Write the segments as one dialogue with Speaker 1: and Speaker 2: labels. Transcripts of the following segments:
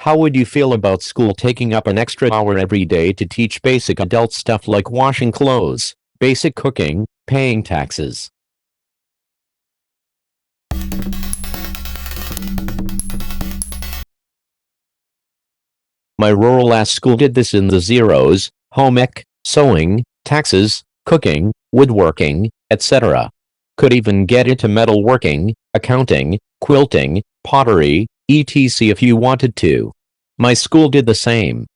Speaker 1: How would you feel about school taking up an extra hour every day to teach basic adult stuff like washing clothes, basic cooking, paying taxes? My rural-ass school did this in the zeros: home ec, sewing, taxes, cooking, woodworking, etc. Could even get into metalworking, accounting, quilting, pottery, etc. if you wanted to. My school did the same.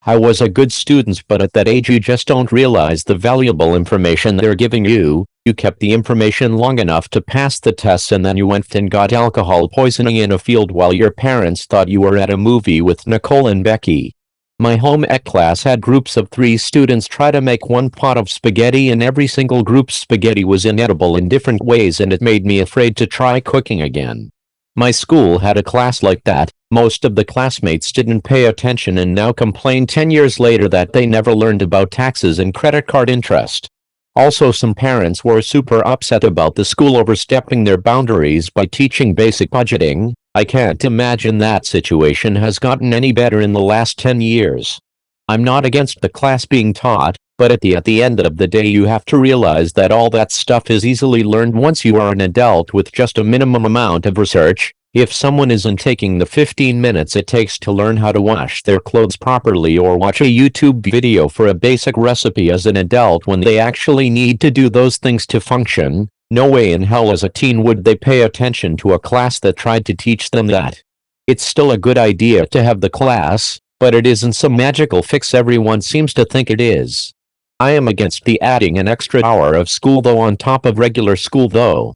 Speaker 1: I was a good student, but at that age you just don't realize the valuable information they're giving you. You kept the information long enough to pass the test, and then you went and got alcohol poisoning in a field while your parents thought you were at a movie with Nicole and Becky. My home ec class had groups of 3 students try to make one pot of spaghetti, and every single group's spaghetti was inedible in different ways, and it made me afraid to try cooking again. My school had a class like that. Most of the classmates didn't pay attention and now complain 10 years later that they never learned about taxes and credit card interest. Also, some parents were super upset about the school overstepping their boundaries by teaching basic budgeting. I can't imagine that situation has gotten any better in the last 10 years. I'm not against the class being taught, but at the end of the day you have to realize that all that stuff is easily learned once you are an adult with just a minimum amount of research. If someone isn't taking the 15 minutes it takes to learn how to wash their clothes properly or watch a YouTube video for a basic recipe as an adult when they actually need to do those things to function, no way in hell as a teen would they pay attention to a class that tried to teach them that. It's still a good idea to have the class, but it isn't some magical fix everyone seems to think it is. I am against the adding an extra hour of school though on top of regular school though.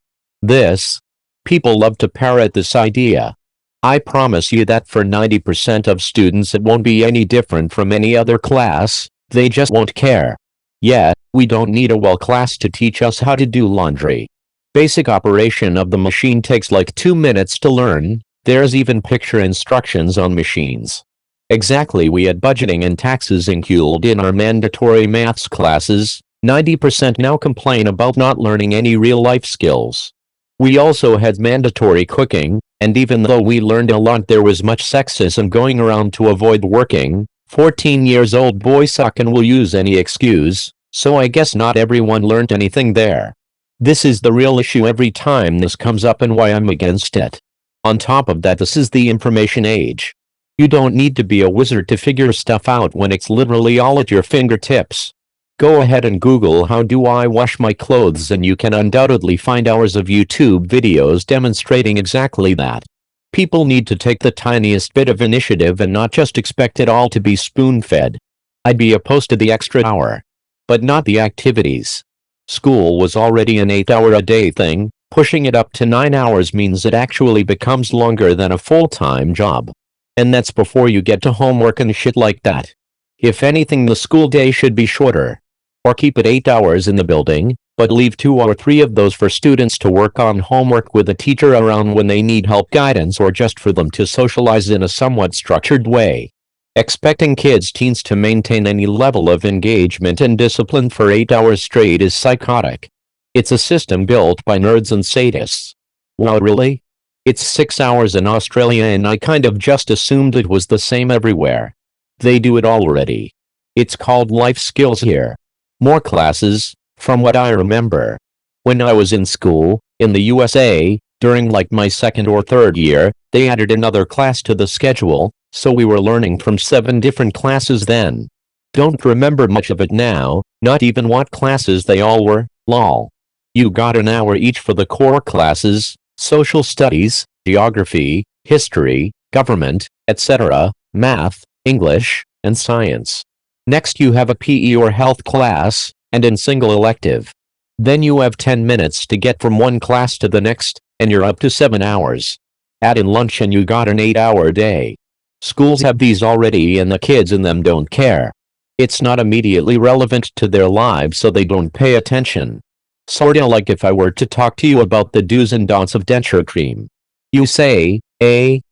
Speaker 1: People love to parrot this idea. I promise you that for 90% of students it won't be any different from any other class, they just won't care. Yeah, we don't need a well class to teach us how to do laundry. Basic operation of the machine takes like 2 minutes to learn. There's even picture instructions on machines. Exactly, we had budgeting and taxes included in our mandatory maths classes. 90% now complain about not learning any real-life skills. We also had mandatory cooking, and even though we learned a lot there was much sexism going around to avoid working. 14 years old boys suck and will use any excuse, so I guess not everyone learned anything there. This is the real issue every time this comes up and why I'm against it. On top of that, this is the information age. You don't need to be a wizard to figure stuff out when it's literally all at your fingertips. Go ahead and Google how do I wash my clothes and you can undoubtedly find hours of YouTube videos demonstrating exactly that. People need to take the tiniest bit of initiative and not just expect it all to be spoon-fed. I'd be opposed to the extra hour, but not the activities. School was already an 8-hour-a-day thing. Pushing it up to 9 hours means it actually becomes longer than a full-time job. And that's before you get to homework and shit like that. If anything, the school day should be shorter. Or keep it 8 hours in the building, but leave 2 or 3 of those for students to work on homework with a teacher around when they need help, guidance, or just for them to socialize in a somewhat structured way. Expecting teens to maintain any level of engagement and discipline for 8 hours straight is psychotic. It's a system built by nerds and sadists. Wow, really? It's 6 hours in Australia and I kind of just assumed it was the same everywhere. They do it already. It's called life skills here. More classes, from what I remember. When I was in school, in the USA, during like my 2nd or 3rd year, they added another class to the schedule, so we were learning from 7 different classes then. Don't remember much of it now, not even what classes they all were, lol. You got an hour each for the core classes: social studies, geography, history, government, etc., math, English, and science. Next you have a PE or health class, and in single elective. Then you have 10 minutes to get from one class to the next, and you're up to 7 hours. Add in lunch and you got an 8-hour day. Schools have these already and the kids in them don't care. It's not immediately relevant to their lives, so they don't pay attention. Sorta like if I were to talk to you about the do's and don'ts of denture cream. You say,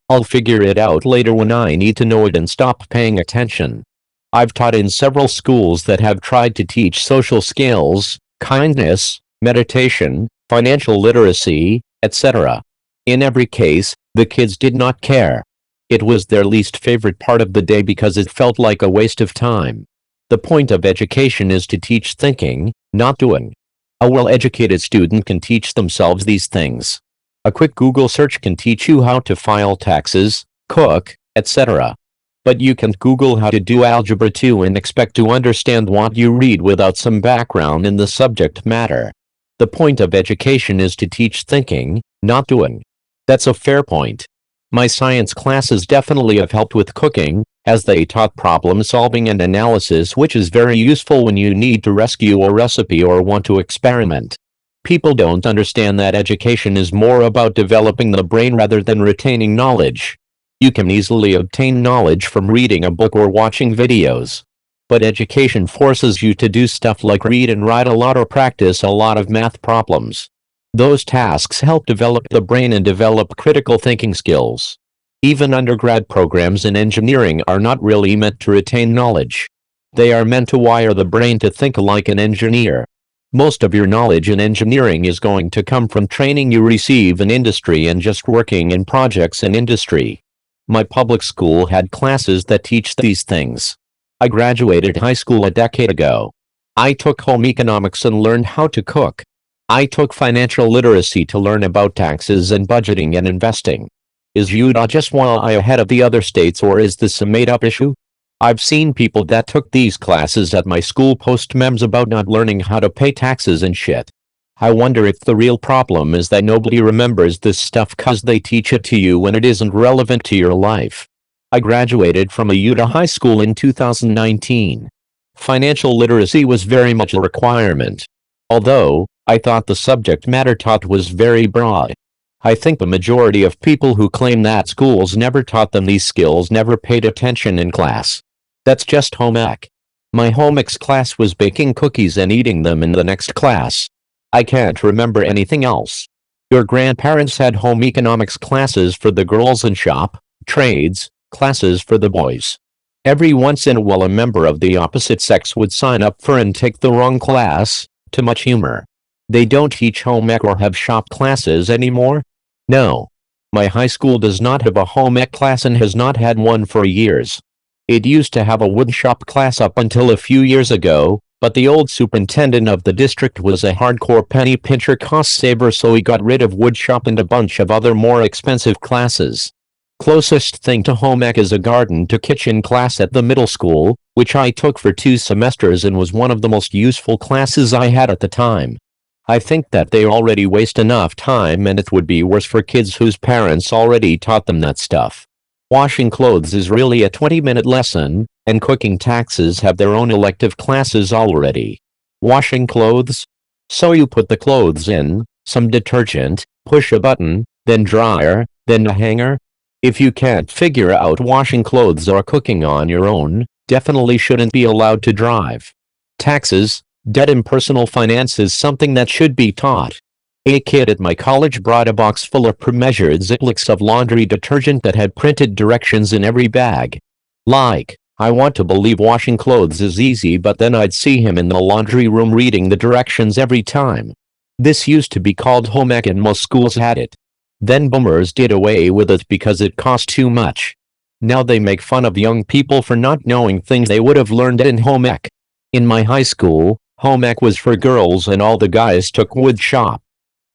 Speaker 1: I'll figure it out later when I need to know it, and stop paying attention. I've taught in several schools that have tried to teach social skills, kindness, meditation, financial literacy, etc. In every case, the kids did not care. It was their least favorite part of the day because it felt like a waste of time. The point of education is to teach thinking, not doing. A well-educated student can teach themselves these things. A quick Google search can teach you how to file taxes, cook, etc. But you can't Google how to do Algebra 2 and expect to understand what you read without some background in the subject matter. The point of education is to teach thinking, not doing. That's a fair point. My science classes definitely have helped with cooking, as they taught problem solving and analysis, which is very useful when you need to rescue a recipe or want to experiment. People don't understand that education is more about developing the brain rather than retaining knowledge. You can easily obtain knowledge from reading a book or watching videos. But education forces you to do stuff like read and write a lot or practice a lot of math problems. Those tasks help develop the brain and develop critical thinking skills. Even undergrad programs in engineering are not really meant to retain knowledge. They are meant to wire the brain to think like an engineer. Most of your knowledge in engineering is going to come from training you receive in industry and just working in projects in industry. My public school had classes that teach these things. I graduated high school a decade ago. I took home economics and learned how to cook. I took financial literacy to learn about taxes and budgeting and investing. Is Utah just way ahead of the other states, or is this a made-up issue? I've seen people that took these classes at my school post memes about not learning how to pay taxes and shit. I wonder if the real problem is that nobody remembers this stuff cause they teach it to you when it isn't relevant to your life. I graduated from a Utah high school in 2019. Financial literacy was very much a requirement. Although, I thought the subject matter taught was very broad. I think the majority of people who claim that schools never taught them these skills never paid attention in class. That's just home ec. My home ecs class was baking cookies and eating them in the next class. I can't remember anything else. Your grandparents had home economics classes for the girls and shop, trades, classes for the boys. Every once in a while a member of the opposite sex would sign up for and take the wrong class. Too much humor. They don't teach home ec or have shop classes anymore? No. My high school does not have a home ec class and has not had one for years. It used to have a wood shop class up until a few years ago, but the old superintendent of the district was a hardcore penny pincher cost saver, so he got rid of wood shop and a bunch of other more expensive classes. Closest thing to home ec is a garden to kitchen class at the middle school, which I took for 2 semesters and was one of the most useful classes I had at the time. I think that they already waste enough time, and it would be worse for kids whose parents already taught them that stuff. Washing clothes is really a 20-minute lesson, and cooking taxes have their own elective classes already. Washing clothes? So you put the clothes in, some detergent, push a button, then dryer, then a hanger? If you can't figure out washing clothes or cooking on your own, definitely shouldn't be allowed to drive. Taxes, debt and personal finance is something that should be taught. A kid at my college brought a box full of pre-measured Ziplocs of laundry detergent that had printed directions in every bag. Like, I want to believe washing clothes is easy, but then I'd see him in the laundry room reading the directions every time. This used to be called home ec and most schools had it. Then boomers did away with it because it cost too much. Now they make fun of young people for not knowing things they would have learned in home ec. In my high school, home ec was for girls and all the guys took wood shop.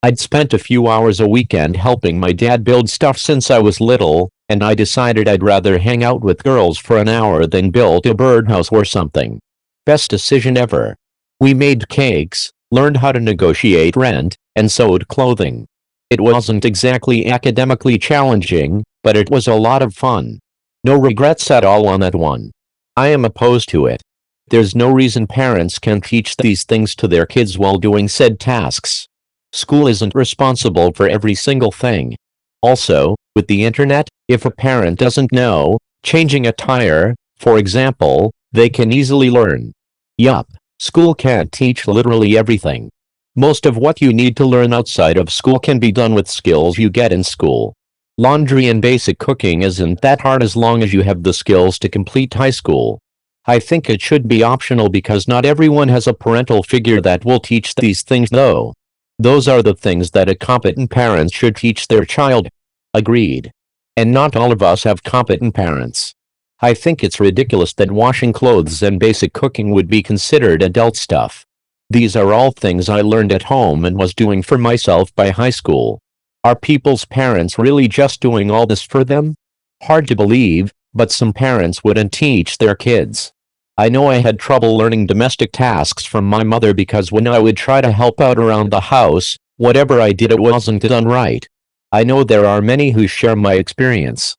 Speaker 1: I'd spent a few hours a weekend helping my dad build stuff since I was little, and I decided I'd rather hang out with girls for an hour than build a birdhouse or something. Best decision ever. We made cakes, learned how to negotiate rent, and sewed clothing. It wasn't exactly academically challenging, but it was a lot of fun. No regrets at all on that one. I am opposed to it. There's no reason parents can teach these things to their kids while doing said tasks. School isn't responsible for every single thing. Also, with the internet, if a parent doesn't know, changing a tire, for example, they can easily learn. Yup, school can't teach literally everything. Most of what you need to learn outside of school can be done with skills you get in school. Laundry and basic cooking isn't that hard as long as you have the skills to complete high school. I think it should be optional because not everyone has a parental figure that will teach these things though. Those are the things that a competent parent should teach their child. Agreed. And not all of us have competent parents. I think it's ridiculous that washing clothes and basic cooking would be considered adult stuff. These are all things I learned at home and was doing for myself by high school. Are people's parents really just doing all this for them? Hard to believe, but some parents wouldn't teach their kids. I know I had trouble learning domestic tasks from my mother because when I would try to help out around the house, whatever I did it wasn't done right. I know there are many who share my experience.